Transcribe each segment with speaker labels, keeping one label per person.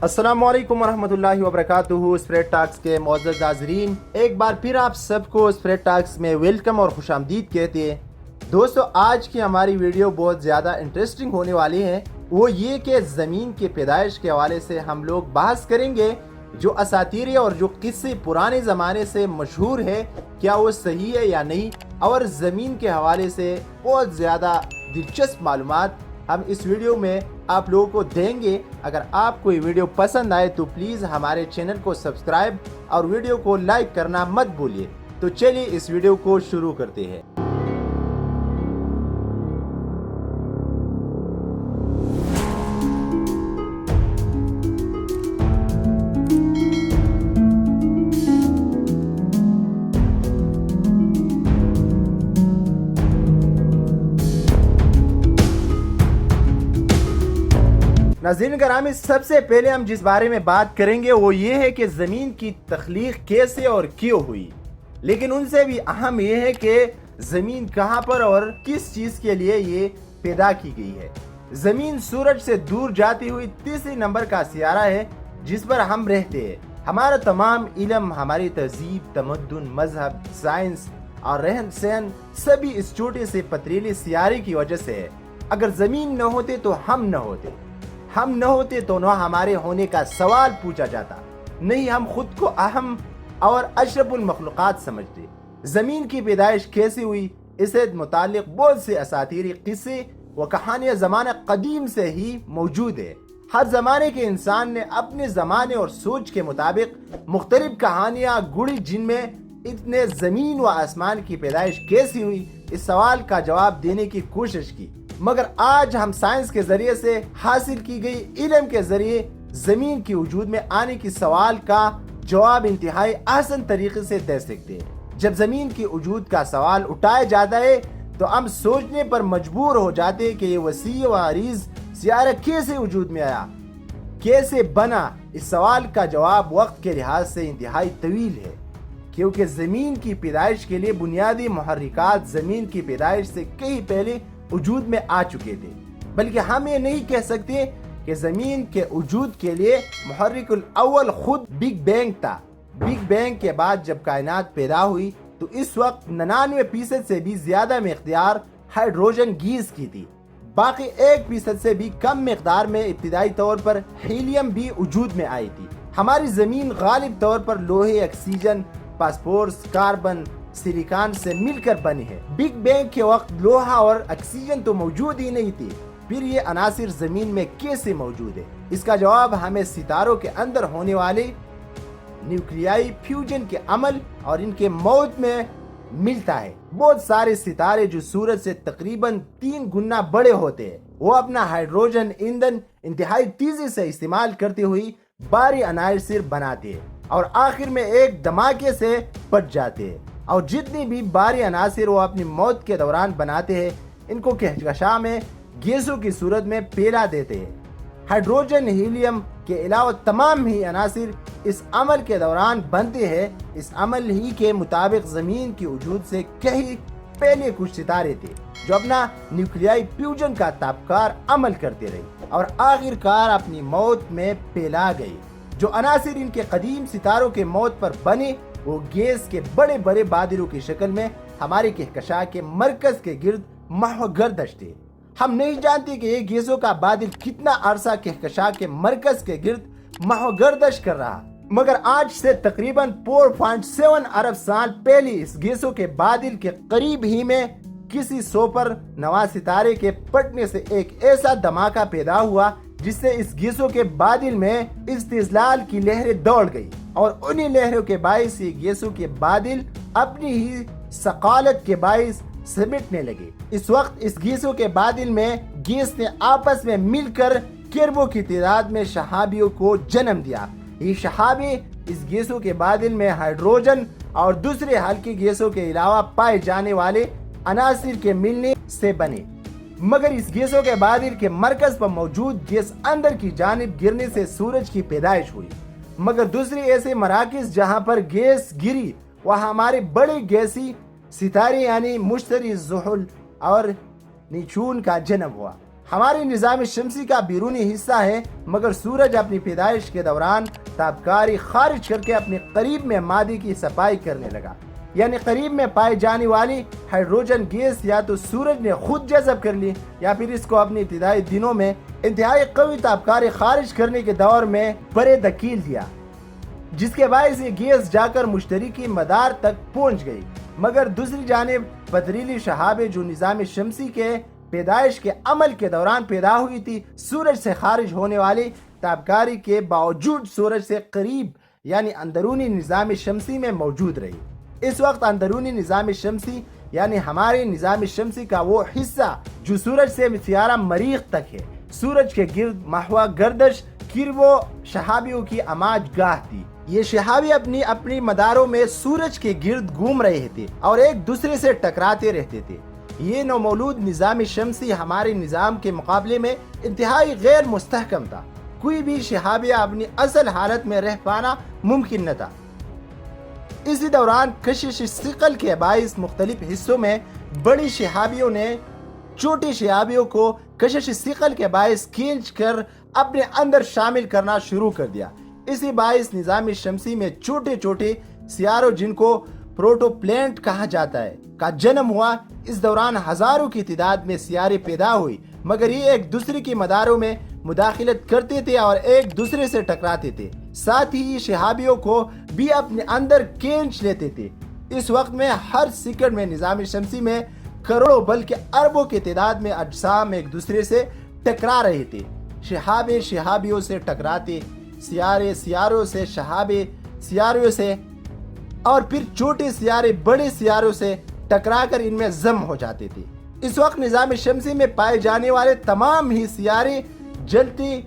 Speaker 1: السلام علیکم ورحمۃ اللہ وبرکاتہ۔ اسپریڈ ٹاکس کے معزز ناظرین، ایک بار پھر آپ سب کو اسپریڈ ٹاکس میں ویلکم اور خوش آمدید کہتے ہیں۔ دوستو، آج کی ہماری ویڈیو بہت زیادہ انٹرسٹنگ ہونے والی ہے۔ وہ یہ کہ زمین کے پیدائش کے حوالے سے ہم لوگ بحث کریں گے جو اساطیر اور جو قصے پرانے زمانے سے مشہور ہے، کیا وہ صحیح ہے یا نہیں، اور زمین کے حوالے سے بہت زیادہ دلچسپ معلومات ہم اس ویڈیو میں آپ لوگوں کو دیں گے۔ اگر آپ کو یہ ویڈیو پسند آئے تو پلیز ہمارے چینل کو سبسکرائب اور ویڈیو کو لائک کرنا مت بھولیے۔ تو چلیے اس ویڈیو کو شروع کرتے ہیں۔ ناظرین گرامی، سب سے پہلے ہم جس بارے میں بات کریں گے وہ یہ ہے کہ زمین کی تخلیق کیسے اور کیوں ہوئی، لیکن ان سے بھی اہم یہ ہے کہ زمین کہاں پر اور کس چیز کے لیے یہ پیدا کی گئی ہے۔ زمین سورج سے دور جاتی ہوئی تیسرے نمبر کا سیارہ ہے جس پر ہم رہتے ہیں۔ ہمارا تمام علم، ہماری تہذیب، تمدن، مذہب، سائنس اور رہن سہن سبھی اس چھوٹے سے پتریلے سیارے کی وجہ سے ہے۔ اگر زمین نہ ہوتے تو ہم نہ ہوتے، ہم نہ ہوتے تو نہ ہمارے ہونے کا سوال پوچھا جاتا، نہیں ہم خود کو اہم اور اشرف المخلوقات سمجھتے۔ زمین کی پیدائش کیسے ہوئی، اس سے متعلق بہت سے اساطیری قصے و کہانیاں زمانہ قدیم سے ہی موجود ہے۔ ہر زمانے کے انسان نے اپنے زمانے اور سوچ کے مطابق مختلف کہانیاں گڑھی جن میں اتنے زمین و آسمان کی پیدائش کیسی ہوئی، اس سوال کا جواب دینے کی کوشش کی۔ مگر آج ہم سائنس کے ذریعے سے حاصل کی گئی علم کے ذریعے زمین کی وجود میں آنے کی سوال کا جواب انتہائی آسان طریقے سے دے سکتے ہیں۔ جب زمین کی وجود کا سوال اٹھایا جاتا ہے تو ہم سوچنے پر مجبور ہو جاتے ہیں کہ یہ وسیع و عریض سیارہ کیسے وجود میں آیا، کیسے بنا۔ اس سوال کا جواب وقت کے لحاظ سے انتہائی طویل ہے، کیونکہ زمین کی پیدائش کے لیے بنیادی محرکات زمین کی پیدائش سے کئی پہلے وجود میں آ چکے تھے، بلکہ ہم یہ نہیں کہہ سکتے کہ زمین کے وجود کے لیے محرک الاول خود بگ بینگ تھا۔ بگ بینگ کے بعد جب کائنات پیدا ہوئی تو اس وقت 99% سے بھی زیادہ مقدار ہائیڈروجن گیس کی تھی، باقی 1% سے بھی کم مقدار میں ابتدائی طور پر ہیلیم بھی وجود میں آئی تھی۔ ہماری زمین غالب طور پر لوہے، آکسیجن، فاسفورس، کاربن، سلیکان سے مل کر بنی ہے۔ بگ بینگ کے وقت لوہا اور آکسیجن تو موجود ہی نہیں تھی، پھر یہ عناصر زمین میں کیسے موجود ہے؟ اس کا جواب ہمیں ستاروں کے اندر ہونے والے نیوکلیائی فیوژن کے عمل اور ان کے موت میں ملتا ہے۔ بہت سارے ستارے جو سورج سے تقریباً 3 گنا بڑے ہوتے ہیں، وہ اپنا ہائیڈروجن ایندھن انتہائی تیزی سے استعمال کرتے ہوئے بھاری عناصر بناتے ہیں اور آخر میں ایک دھماکے سے پھٹ جاتے ہیں، اور جتنی بھی بھاری عناصر وہ اپنی موت کے دوران بناتے ہیں ان کو کہکشاں میں گیسوں کی صورت میں پھیلا دیتے ہیں۔ ہائیڈروجن، ہیلیم کے علاوہ تمام ہی عناصر اس عمل کے دوران بنتے ہیں۔ اس عمل ہی کے مطابق زمین کی وجود سے کہیں پہلے کچھ ستارے تھے جو اپنا نیوکلیائی فیوژن کا تابکار عمل کرتے رہے اور آخر کار اپنی موت میں پھیلا گئے۔ جو عناصر ان کے قدیم ستاروں کے موت پر بنے وہ گیس کے بڑے بڑے بادلوں کی شکل میں ہمارے کہکشاں کے مرکز کے گرد محو گردش تھے۔ ہم نہیں جانتے کہ یہ گیسوں کا بادل کتنا عرصہ کہکشاں کے مرکز کے گرد محو گردش کر رہا، مگر آج سے تقریباً 4.7 ارب سال پہلے اس گیسوں کے بادل کے قریب ہی میں کسی سپر نوا ستارے کے پھٹنے سے ایک ایسا دھماکہ پیدا ہوا جس سے اس گیسوں کے بادل میں استزلال کی لہریں دوڑ گئی، اور انہی لہروں کے باعث یہ گیسوں کے بادل اپنی ہی ثقالت کے باعث سمٹنے لگے۔ اس وقت اس گیسوں کے بادل میں گیس نے آپس میں مل کر کربوں کی تعداد میں شہابیوں کو جنم دیا۔ یہ شہابی اس گیسوں کے بادل میں ہائیڈروجن اور دوسرے ہلکی گیسوں کے علاوہ پائے جانے والے عناصر کے ملنے سے بنے، مگر اس گیسوں کے بادل کے مرکز پر موجود گیس اندر کی جانب گرنے سے سورج کی پیدائش ہوئی۔ مگر دوسرے ایسے مراکز جہاں پر گیس گری وہاں ہمارے بڑے گیسی ستارے یعنی مشتری، زحل اور نیپچون کا جنم ہوا۔ ہمارے نظام شمسی کا بیرونی حصہ ہے، مگر سورج اپنی پیدائش کے دوران تابکاری خارج کر کے اپنے قریب میں مادے کی صفائی کرنے لگا، یعنی قریب میں پائی جانے والی ہائیڈروجن گیس یا تو سورج نے خود جذب کر لی یا پھر اس کو اپنے ابتدائی دنوں میں انتہائی قوی تابکاری خارج کرنے کے دور میں برے دھکیل دیا، جس کے باعث یہ گیس جا کر مشتری کی مدار تک پہنچ گئی۔ مگر دوسری جانب پتریلی شہابیں جو نظام شمسی کے پیدائش کے عمل کے دوران پیدا ہوئی تھی، سورج سے خارج ہونے والی تابکاری کے باوجود سورج سے قریب یعنی اندرونی نظام شمسی میں موجود رہی۔ اس وقت اندرونی نظام شمسی یعنی ہمارے نظام شمسی کا وہ حصہ جو سورج سے سیارہ مریخ تک ہے، سورج کے گرد محور گردش کیرو شہابیوں کی اماج گاہ تھی۔ یہ شہابی اپنی مداروں میں سورج کے گرد گھوم رہے تھے اور ایک دوسرے سے ٹکراتے رہتے تھے۔ یہ نومولود نظام شمسی ہمارے نظام کے مقابلے میں انتہائی غیر مستحکم تھا۔ کوئی بھی شہابیہ اپنی اصل حالت میں رہ پانا ممکن نہ تھا۔ اسی دوران کشش ثقل کے باعث مختلف حصوں میں بڑی شہابیوں نے چھوٹی شہابیوں کو کشش ثقل کے باعث کھینچ کر اپنے اندر شامل کرنا شروع کر دیا۔ اسی باعث نظام شمسی میں چھوٹے چھوٹے سیاروں جن کو پروٹو پلینٹ کہا جاتا ہے کا جنم ہوا۔ اس دوران ہزاروں کی تعداد میں سیارے پیدا ہوئی، مگر یہ ایک دوسرے کی مداروں میں مداخلت کرتے تھے اور ایک دوسرے سے ٹکراتے تھے، ساتھ ہی شہابیوں کو بھی اپنے اندر کھینچ لیتے تھے۔ اس وقت میں ہر سیکنڈ میں نظام شمسی میں کروڑوں بلکہ اربوں کی تعداد میں اجسام ایک دوسرے سے ٹکرا رہے تھے۔ شہابے شہابیوں سے ٹکراتے، سیارے سیاروں سے، شہابے سیاروں سے، اور پھر چھوٹے سیارے بڑے سیاروں سے ٹکرا کر ان میں ضم ہو جاتے تھے۔ اس وقت نظام شمسی میں پائے جانے والے تمام ہی سیارے جلتی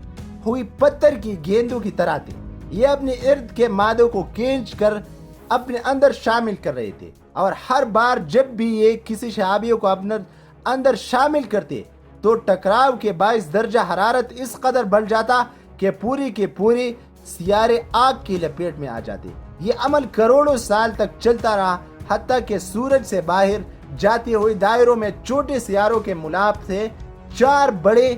Speaker 1: ہوئی پتھر کی گیندوں کی طرح تھے۔ یہ اپنے ارد کے مادوں کو کھینچ کر اپنے اندر شامل کر رہے تھے، اور ہر بار جب بھی یہ کسی شہابیوں کو اپنے اندر شامل کرتے تو ٹکراؤ کے باعث درجہ حرارت اس قدر بڑھ جاتا کہ پوری کے پوری سیارے آگ کی لپیٹ میں آ جاتے۔ یہ عمل کروڑوں سال تک چلتا رہا، حتیٰ کہ سورج سے باہر جاتے ہوئے دائروں میں چھوٹے سیاروں کے ملاپ سے 4 بڑے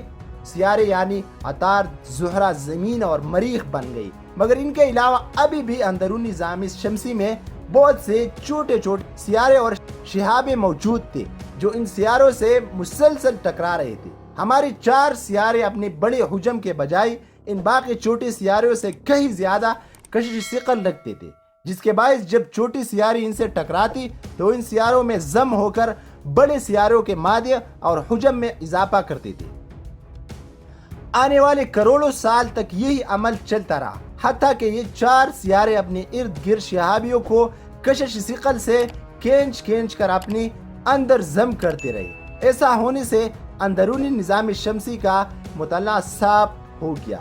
Speaker 1: سیارے یعنی عطارد، زہرہ، زمین اور مریخ بن گئی۔ مگر ان کے علاوہ ابھی بھی اندرونی نظام شمسی میں بہت سے چھوٹے چھوٹے سیارے اور شہابیں موجود تھے جو ان سیاروں سے مسلسل ٹکرا رہے تھے۔ ہمارے 4 سیارے اپنے بڑے حجم کے بجائے ان باقی چھوٹے سیاروں سے کہیں زیادہ کشش ثقل رکھتے تھے، جس کے باعث جب چھوٹی سیاری ان سے ٹکراتی تو ان سیاروں میں ضم ہو کر بڑے سیاروں کے مادے اور حجم میں اضافہ کرتے تھے۔ آنے والے کروڑوں سال تک یہی عمل چلتا رہا، حتیٰ کہ یہ 4 سیارے اپنے ارد گرد شہابیوں کو کشش ثقل سے کھینچ کر اپنے اندر ضم کرتے رہے۔ ایسا ہونے سے اندرونی نظام شمسی کا مطالعہ صاف ہو گیا۔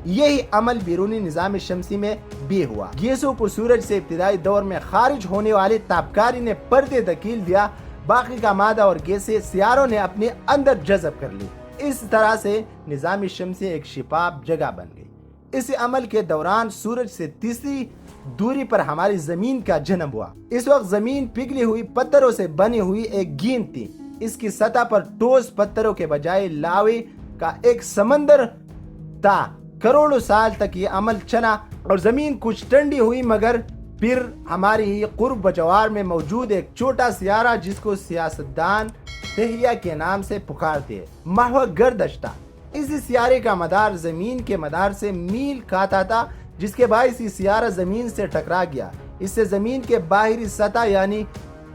Speaker 1: یہی عمل بیرونی نظام شمسی میں بھی ہوا۔ گیسوں کو سورج سے ابتدائی دور میں خارج ہونے والی تابکاری نے پردے دھکیل دیا، باقی کا مادہ اور گیسیں سیاروں نے اپنے اندر جذب کر لی۔ اس طرح سے نظام شمسی ایک شفاف جگہ بن گئی۔ اس عمل کے دوران سورج سے تیسری دوری پر ہماری زمین کا جنم ہوا۔ اس وقت زمین پگھلی ہوئی پتھروں سے بنی ہوئی ایک گیند تھی۔ اس کی سطح پر ٹھوس پتھروں کے بجائے لاوے کا ایک سمندر تھا۔ کروڑوں سال تک یہ عمل چلا اور زمین کچھ ٹھنڈی ہوئی، مگر پھر ہماری ہی قرب بجوار میں موجود ایک چھوٹا سیارہ جس کو سیاستدان تہیا کے نام سے پکارتے ہیں، محور گردش تھا۔ اسی سیارے کا مدار زمین کے مدار سے میل کھاتا تھا، جس کے باعث یہ سیارہ زمین سے ٹکرا گیا۔ اس سے زمین کے باہری سطح یعنی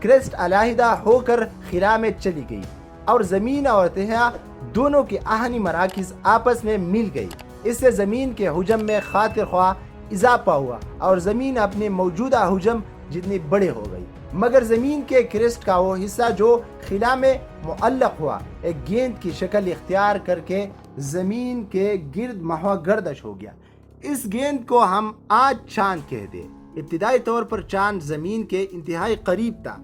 Speaker 1: کرسٹ علیحدہ ہو کر خلا میں چلی گئی اور زمین اور تہیا دونوں کے آہنی مراکز آپس میں مل گئی۔ اس سے زمین کے حجم میں خاطر خواہ اضافہ ہوا اور زمین اپنے موجودہ حجم جتنی بڑے ہو گئی، مگر زمین کے کرسٹ کا وہ حصہ جو خلا میں معلق ہوا ایک گیند کی شکل اختیار کر کے زمین کے گرد محور گردش ہو گیا۔ اس گیند کو ہم آج چاند کہتے ہیں۔ ابتدائی طور پر چاند زمین کے انتہائی قریب تھا،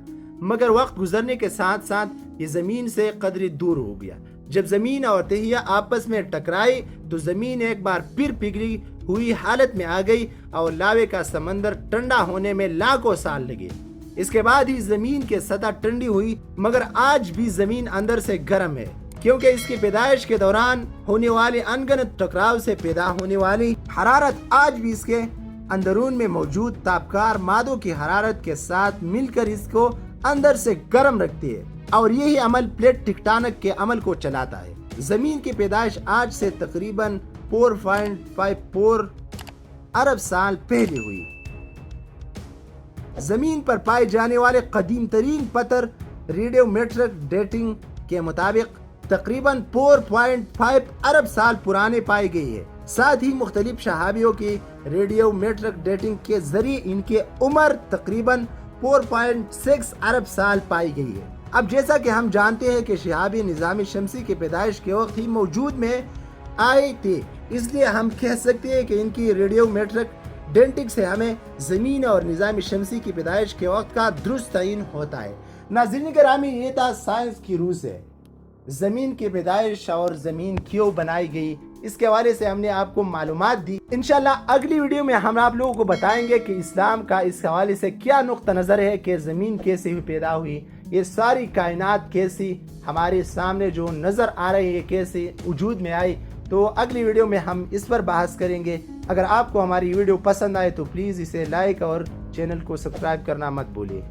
Speaker 1: مگر وقت گزرنے کے ساتھ ساتھ یہ زمین سے قدری دور ہو گیا۔ جب زمین اور تہیا آپس میں ٹکرائی تو زمین ایک بار پھر پگھلی ہوئی حالت میں آ گئی اور لاوے کا سمندر ٹھنڈا ہونے میں لاکھوں سال لگے۔ اس کے بعد ہی زمین کی سطح ٹھنڈی ہوئی، مگر آج بھی زمین اندر سے گرم ہے۔ کیونکہ اس کی پیدائش کے دوران ہونے والے انگنت ٹکراؤ سے پیدا ہونے والی حرارت آج بھی اس کے اندرون میں موجود تابکار مادوں کی حرارت کے ساتھ مل کر اس کو اندر سے گرم رکھتی ہے، اور یہی عمل پلیٹ ٹیکٹونک کے عمل کو چلاتا ہے۔ زمین کی پیدائش آج سے تقریباً 4.54 ارب سال پہلے ہوئی۔ زمین پر پائے جانے والے قدیم ترین پتھر ریڈیو میٹرک ڈیٹنگ کے مطابق تقریباً 4.5 ارب سال پرانے پائے گئے ہیں۔ ساتھ ہی مختلف شہابیوں کی ریڈیو میٹرک ڈیٹنگ کے ذریعے ان کی عمر تقریباً 4.6 ارب سال پائی گئی ہے۔ اب جیسا کہ ہم جانتے ہیں کہ شہابی نظام شمسی کی پیدائش کے وقت ہی موجود میں آئے تھے، اس لیے ہم کہہ سکتے ہیں کہ ان کی ریڈیو میٹرک ڈیٹنگ سے ہمیں زمین اور نظام شمسی کی پیدائش کے وقت کا درست تعین ہوتا ہے۔ ناظرین گرامی، یہ تھا سائنس کی روح سے زمین کی پیدائش اور زمین کیوں بنائی گئی، اس کے حوالے سے ہم نے آپ کو معلومات دی۔ انشاءاللہ اگلی ویڈیو میں ہم آپ لوگوں کو بتائیں گے کہ اسلام کا اس حوالے سے کیا نقطہ نظر ہے کہ زمین کیسے پیدا ہوئی، یہ ساری کائنات کیسی ہمارے سامنے جو نظر آ رہی ہے کیسے وجود میں آئی۔ تو اگلی ویڈیو میں ہم اس پر بحث کریں گے۔ اگر آپ کو ہماری ویڈیو پسند آئے تو پلیز اسے لائک اور چینل کو سبسکرائب کرنا مت بھولیے۔